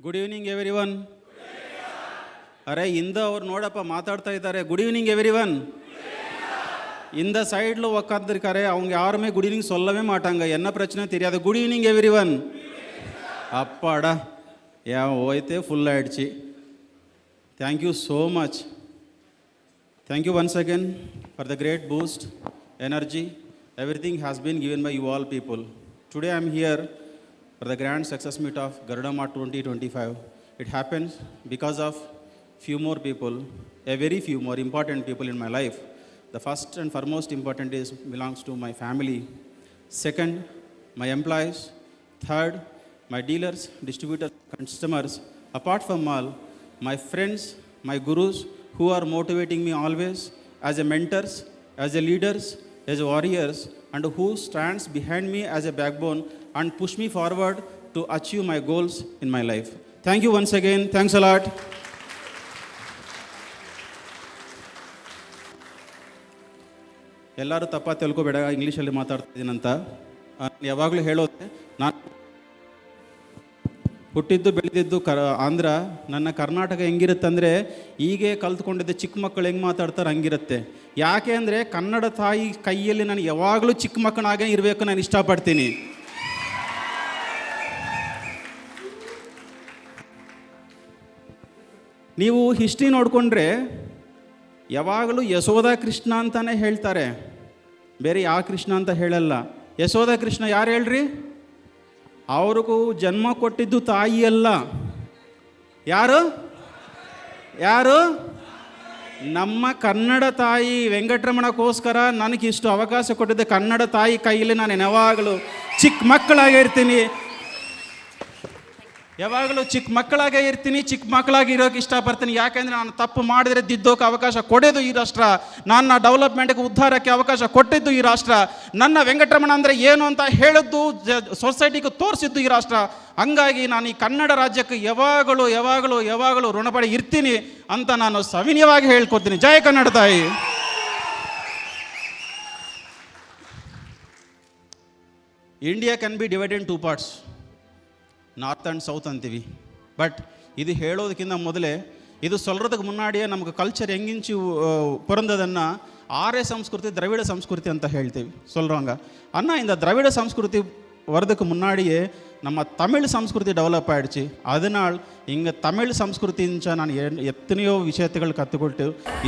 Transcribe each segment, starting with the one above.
Good evening every one. ಅರೆ ಇಂದ ಅವ್ರು ನೋಡಪ್ಪ ಮಾತಾಡ್ತಾ ಇದ್ದಾರೆ. Good evening every one. இந்த சைடில் உக்காந்துருக்காரு, அவங்க யாருமே குட் ஈவினிங் சொல்லவே மாட்டாங்க. என்ன பிரச்சனை தெரியாது. Good evening every one. அப்பாடா ஏன் ஓய்த்தே ஃபுல் ஆகிடுச்சு. Thank you so much. Thank you once again for the great boost energy. Everything has been given by you all people. Today I am here for the grand success meet of Garuda Mart 2025. It happens because of few more people, a very few more important people in my life. The first and foremost important is belongs to my family. Second, my employees. Third, my dealers, distributors, customers. Apart from all, my friends, my gurus who are motivating me always as a mentors, as a leaders, as warriors, and who stands behind me as a backbone and push me forward to achieve my goals in my life. Thank you once again. Thanks a lot. ಎಲ್ಲರೂ ತಪ್ಪ ತಿಳ್ಕೊಬೇಡ, ಇಂಗ್ಲೀಷಲ್ಲಿ ಮಾತಾಡ್ತಿದ್ದೀನಂತ. ಯಾವಾಗಲೂ ಹೇಳೋದೆ, ನಾನು ಹುಟ್ಟಿದ್ದು ಬೆಳೆದಿದ್ದು ಆಂಧ್ರ. ನನ್ನ ಕರ್ನಾಟಕ ಹೆಂಗಿರುತ್ತಂದರೆ, ಹೀಗೆ ಕಲ್ತ್ಕೊಂಡಿದ್ದೆ ಚಿಕ್ಕ ಮಕ್ಕಳು ಹೆಂಗೆ ಮಾತಾಡ್ತಾರೆ ಹಂಗಿರುತ್ತೆ. ಯಾಕೆ ಅಂದರೆ ಕನ್ನಡ ತಾಯಿ ಕೈಯಲ್ಲಿ ನಾನು ಯಾವಾಗಲೂ ಚಿಕ್ಕ ಮಕ್ಕಳಾಗೇ ಇರಬೇಕು ನಾನು ಇಷ್ಟಪಡ್ತೀನಿ. ನೀವು ಹಿಸ್ಟ್ರಿ ನೋಡಿಕೊಂಡ್ರೆ ಯಾವಾಗಲೂ ಯಶೋಧ ಕೃಷ್ಣ ಅಂತಲೇ ಹೇಳ್ತಾರೆ, ಬೇರೆ ಯಾವ ಕೃಷ್ಣ ಅಂತ ಹೇಳಲ್ಲ. ಯಶೋಧ ಕೃಷ್ಣ ಯಾರು ಹೇಳ್ರಿ? ಅವ್ರಿಗೂ ಜನ್ಮ ಕೊಟ್ಟಿದ್ದು ತಾಯಿ ಅಲ್ಲ. ಯಾರು ಯಾರು? ನಮ್ಮ ಕನ್ನಡ ತಾಯಿ. ವೆಂಕಟರಮಣಕ್ಕೋಸ್ಕರ ನನಗಿಷ್ಟು ಅವಕಾಶ ಕೊಟ್ಟಿದ್ದೆ ಕನ್ನಡ ತಾಯಿ ಕೈಯಲ್ಲಿ ನಾನು ಯಾವಾಗಲೂ ಚಿಕ್ಕ ಮಕ್ಕಳಾಗೇ ಇರ್ತೀನಿ. ಯಾವಾಗಲೂ ಚಿಕ್ಕ ಮಕ್ಕಳಾಗೇ ಇರ್ತೀನಿ, ಚಿಕ್ಕ ಮಕ್ಕಳಾಗಿ ಇರೋಕೆ ಇಷ್ಟಪಡ್ತೀನಿ. ಯಾಕೆಂದರೆ ನಾನು ತಪ್ಪು ಮಾಡಿದರೆ ದಿದ್ದೋಕೆ ಅವಕಾಶ ಕೊಡೋದು ಈ ರಾಷ್ಟ್ರ. ನನ್ನ ಡೆವಲಪ್ಮೆಂಟ್ಗೆ ಉದ್ಧಾರಕ್ಕೆ ಅವಕಾಶ ಕೊಟ್ಟಿದ್ದು ಈ ರಾಷ್ಟ್ರ. ನನ್ನ ವೆಂಕಟರಮಣ ಅಂದರೆ ಏನು ಅಂತ ಹೇಳಿದ್ದು ಸೊಸೈಟಿಗೆ ತೋರಿಸಿದ್ದು ಈ ರಾಷ್ಟ್ರ. ಹಂಗಾಗಿ ನಾನು ಈ ಕನ್ನಡ ರಾಜ್ಯಕ್ಕೆ ಯಾವಾಗಲೂ ಯಾವಾಗಲೂ ಯಾವಾಗಲೂ ಋಣಪಡಿ ಇರ್ತೀನಿ ಅಂತ ನಾನು ಸವಿನಯವಾಗಿ ಹೇಳ್ಕೊತೀನಿ. ಜಯ ಕನ್ನಡ ತಾಯಿ. India can be divided in 2 parts, north and south ಅಂತೀವಿ. ಬಟ್ ಇದು ಹೇಳೋದಕ್ಕಿಂತ ಮೊದಲೇ, ಇದು ಸೊಲ್ಲೋದಕ್ಕೆ ಮುನ್ನಾಡಿಯೇ ನಮಗೆ ಕಲ್ಚರ್ ಹೆಂಗಿಂಚು ಪೊರಂದದನ್ನು ಆರ್ಯ ಸಂಸ್ಕೃತಿ, ದ್ರವಿಡ ಸಂಸ್ಕೃತಿ ಅಂತ ಹೇಳ್ತೀವಿ. சொல்கிறாங்க. ஆனால் இந்த திராவிட சம்ஸ்கிருதி வரதுக்கு முன்னாடியே நம்ம தமிழ் சம்ஸ்கிருதி டெவலப் ஆகிடுச்சு. அதனால் இங்கே தமிழ் சம்ஸ்கிருதிஞ்ச நான் எத்தனையோ விஷயத்துகள் கற்றுக்கொண்டு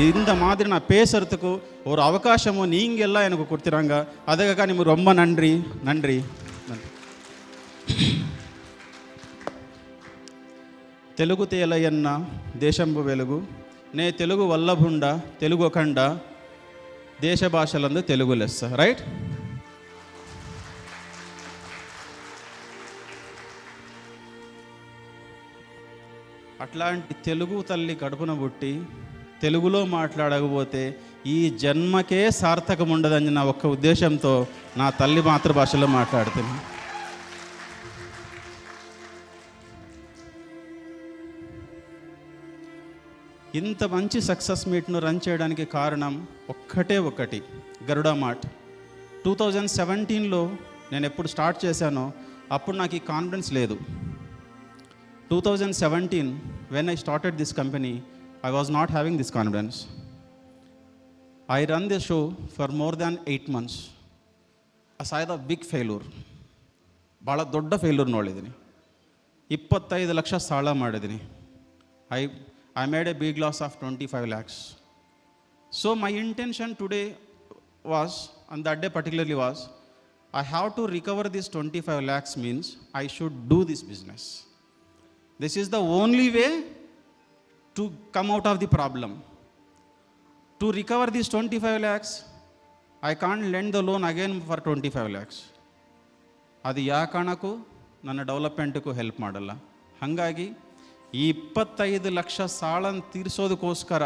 இந்த மாதிரி நான் பேசுகிறதுக்கு ஒரு அவகாசமும் நீங்கள் எல்லாம் எனக்கு கொடுத்துறாங்க. அதுக்காக ನಿಮಗೆ ரொம்ப நன்றி நன்றி நன்றி. తెలుగు తేలయన్న దేశంబు వెలుగు, నే తెలుగు వల్లభుండ తెలుగు అఖండ, దేశ భాషలందు తెలుగు లెస్స. రైట్? అట్లాంటి తెలుగు తల్లి కడుపున పుట్టి తెలుగులో మాట్లాడకపోతే ఈ జన్మకే సార్థకం ఉండదని నా ఒక్క ఉద్దేశంతో నా తల్లి మాతృభాషలో మాట్లాడుతున్నాను. ఇంత మంచి సక్సెస్ మీట్ను రన్ చేయడానికి కారణం ఒక్కటి, గరుడా మార్ట్. 2017లో నేను ఎప్పుడు స్టార్ట్ చేశానో అప్పుడు నాకు ఈ కాన్ఫిడెన్స్ లేదు. 2017 when I started this company, I was not having this confidence. I run the show for more than 8 months. I saw a big failure. ಭಾಳ ದೊಡ್ಡ ಫೇಲ್ಯೂರ್ ನೋಡಿದ್ದೀನಿ. 25 ಲಕ್ಷ ಸಾಲ ಮಾಡಿದ್ದೀನಿ. I made a big loss of 25 lakhs. So my intention today was, on that day particularly was, I have to recover this 25 lakhs means I should do this business. This is the only way to come out of the problem. To recover this 25 lakhs, I can't lend the loan again for 25 lakhs. ಅದು ಯಾ ಕಾರಣಕ್ಕೂ ನನ್ನ ಡೆವಲಪ್ಮೆಂಟ್ಗೂ help ಮಾಡಲ್ಲ. ಹಾಗಾಗಿ ಈ 25 ಲಕ್ಷ ಸಾಲನ್ನು ತೀರಿಸೋದಕ್ಕೋಸ್ಕರ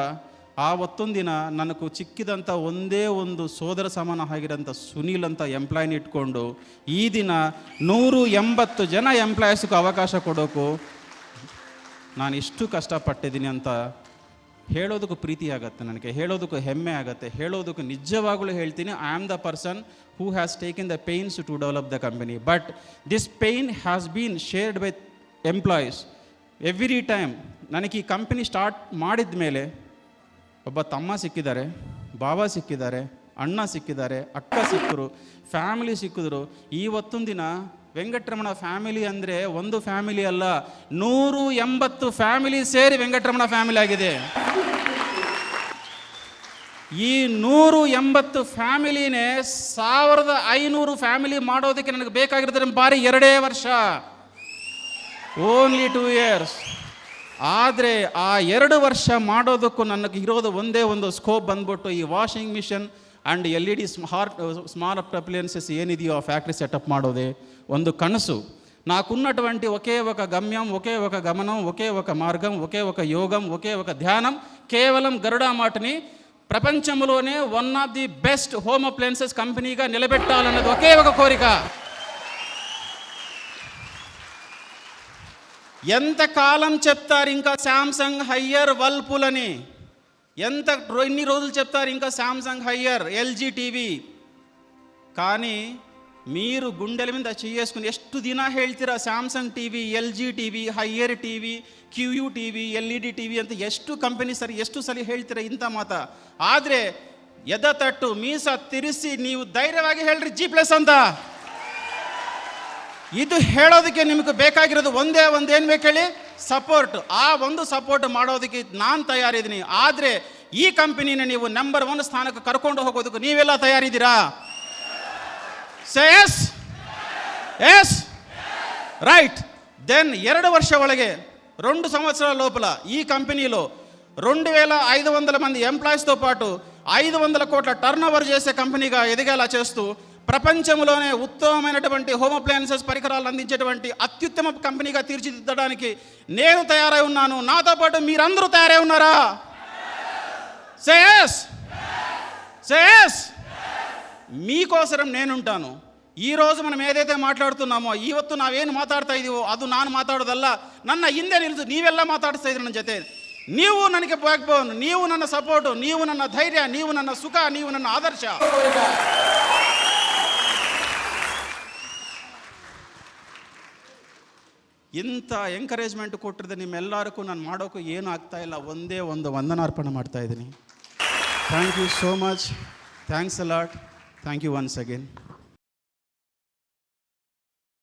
ಆವತ್ತೊಂದು ದಿನ ನನಗೂ ಚಿಕ್ಕಿದಂಥ ಒಂದೇ ಒಂದು ಸೋದರ ಸಮಾನ ಆಗಿರೋಂಥ ಸುನೀಲ್ ಅಂತ ಎಂಪ್ಲಾಯ್ನ ಇಟ್ಕೊಂಡು ಈ ದಿನ 180 ಜನ ಎಂಪ್ಲಾಯೀಸ್ಗೂ ಅವಕಾಶ ಕೊಡೋಕ್ಕೂ ನಾನು ಇಷ್ಟು ಕಷ್ಟಪಟ್ಟಿದ್ದೀನಿ ಅಂತ ಹೇಳೋದಕ್ಕೂ ಪ್ರೀತಿ ಆಗುತ್ತೆ, ನನಗೆ ಹೇಳೋದಕ್ಕೂ ಹೆಮ್ಮೆ ಆಗುತ್ತೆ, ಹೇಳೋದಕ್ಕೂ ನಿಜವಾಗಲೂ ಹೇಳ್ತೀನಿ. I am the person who has taken the pains to develop the company. But this pain has been shared with employees. Every time ನನಗೆ ಈ ಕಂಪನಿ ಸ್ಟಾರ್ಟ್ ಮಾಡಿದ ಮೇಲೆ ಒಬ್ಬ ತಮ್ಮ ಸಿಕ್ಕಿದ್ದಾರೆ, ಬಾಬಾ ಸಿಕ್ಕಿದ್ದಾರೆ, ಅಣ್ಣ ಸಿಕ್ಕಿದ್ದಾರೆ, ಅಕ್ಕ ಸಿಕ್ಕರು, ಫ್ಯಾಮಿಲಿ ಸಿಕ್ಕಿದ್ರು. ಇವತ್ತೊಂದು ದಿನ ವೆಂಕಟರಮಣ ಫ್ಯಾಮಿಲಿ ಅಂದರೆ ಒಂದು ಫ್ಯಾಮಿಲಿ ಅಲ್ಲ, 180 ಫ್ಯಾಮಿಲಿ ಸೇರಿ ವೆಂಕಟರಮಣ ಫ್ಯಾಮಿಲಿ ಆಗಿದೆ. ಈ 180 ಫ್ಯಾಮಿಲಿನೇ 1500 ಫ್ಯಾಮಿಲಿ ಮಾಡೋದಕ್ಕೆ ನನಗೆ ಬೇಕಾಗಿರೋದ್ರೆ ಬಾರಿ 2 ವರ್ಷ, ಓನ್ಲಿ 2 years. ಆದರೆ ಆ 2 ವರ್ಷ ಮಾಡೋದಕ್ಕೂ ನನಗೆ ಇರೋದು ಒಂದೇ ಒಂದು ಸ್ಕೋಪ್ ಬಂದ್ಬಿಟ್ಟು ಈ washing machine and LED small appliances ಏನಿದೆಯೋ ಆ ఫ్యాక్టరీ ಸೆಟಪ್ ಮಾಡೋದೇ ಒಂದು కనసు. నాకున్నటువంటి ఒకే ఒక గమ్యం, ఒకే ఒక గమనం, ఒకే ఒక మార్గం, ఒకే ఒక యోగం, ఒకే ఒక ధ్యానం, కేవలం గరుడా మార్ట్ని ప్రపంచంలోనే one of the best home appliances కంపెనీగా నిలబెట్టాలన్నది ఒకే ఒక కోరిక. ఎంతకాలం చెప్తారు ఇంకా శాంసంగ్, హయ్యర్, వర్ల్పూల్ అని? ఎన్ని రోజులు చెప్తారు ఇంకా శాంసంగ్, హయ్యర్, LG టీవీ? కానీ మీరు గుండెల మీద చేసుకుని ಎಷ್ಟು ದಿನ ಹೇಳ್ತೀರಾ Samsung TV, LG TV, higher TV, QU TV, LED TV ಅಂತ ಎಷ್ಟು ಕಂಪನಿ ಸರಿ ಎಷ್ಟು ಸಲ ಹೇಳ್ತೀರಾ ಇಂಥ ಮಾತ. ಆದರೆ ಎದ ತಟ್ಟು ಮೀಸ ತಿರುಸಿ ನೀವು ಧೈರ್ಯವಾಗಿ ಹೇಳ್ರಿ G+ ಅಂತ. ಇದು ಹೇಳೋದಕ್ಕೆ ನಿಮಗೆ ಬೇಕಾಗಿರೋದು ಒಂದೇ ಏನು ಬೇಕು ಹೇಳಿ? ಸಪೋರ್ಟ್. ಆ ಒಂದು ಸಪೋರ್ಟ್ ಮಾಡೋದಕ್ಕೆ ನಾನು ತಯಾರಿದ್ದೀನಿ. ಆದರೆ ಈ ಕಂಪನಿನ ನೀವು ನಂಬರ್ 1 ಸ್ಥಾನಕ್ಕೆ ಕರ್ಕೊಂಡು ಹೋಗೋದಕ್ಕೆ ನೀವೆಲ್ಲ ತಯಾರಿದ್ದೀರಾ? Say yes? Yes? Right. Then 2 ವರ್ಷ ಒಳಗೆ 2 సంవత్సరాల లోపల ఈ కంపెనీలో 2500 మంది ఎంప్లాయీస్తో పాటు 500 కోట్ల టర్నోవర్ చేసే కంపెనీగా ఎదిగేలా చేస్తూ ప్రపంచంలోనే ఉత్తమమైనటువంటి హోమ్ అప్లయన్సెస్ పరికరాలు అందించేటువంటి అత్యుత్తమ కంపెనీగా తీర్చిదిద్దడానికి నేను తయారై ఉన్నాను. నాతో పాటు మీరందరూ తయారై ఉన్నారా? Say yes? Say yes? మీకోసరం నేనుంటాను. ఈరోజు మనం ఏదైతే మాట్లాడుతున్నామో ಇವತ್ತು ನಾವೇನು ಮಾತಾಡ್ತಾ ಇದೀವೋ ಅದು ನಾನು ಮಾತಾಡೋದಲ್ಲ. ನನ್ನ ಹಿಂದೆ ನಿಲ್ದು ನೀವೆಲ್ಲ ಮಾತಾಡ್ತಾ ಇದ್ರಿ ನನ್ನ ಜೊತೆ. ನೀವು ನನಗೆ ಬ್ಯಾಕ್ಬೋನ್, ನೀವು ನನ್ನ ಸಪೋರ್ಟು, ನೀವು ನನ್ನ ಧೈರ್ಯ, ನೀವು ನನ್ನ ಸುಖ, ನೀವು ನನ್ನ ಆದರ್ಶ. ಇಂಥ ಎಂಕರೇಜ್ಮೆಂಟ್ ಕೊಟ್ಟಿರೋದು ನಿಮ್ಮೆಲ್ಲರಿಗೂ ನಾನು ಮಾಡೋಕ್ಕೂ ಏನೂ ಆಗ್ತಾ ಇಲ್ಲ. ಒಂದೇ ಒಂದು ವಂದನಾರ್ಪಣೆ ಮಾಡ್ತಾ ಇದ್ದೀನಿ. Thank you so much. Thanks a lot. Thank you once again.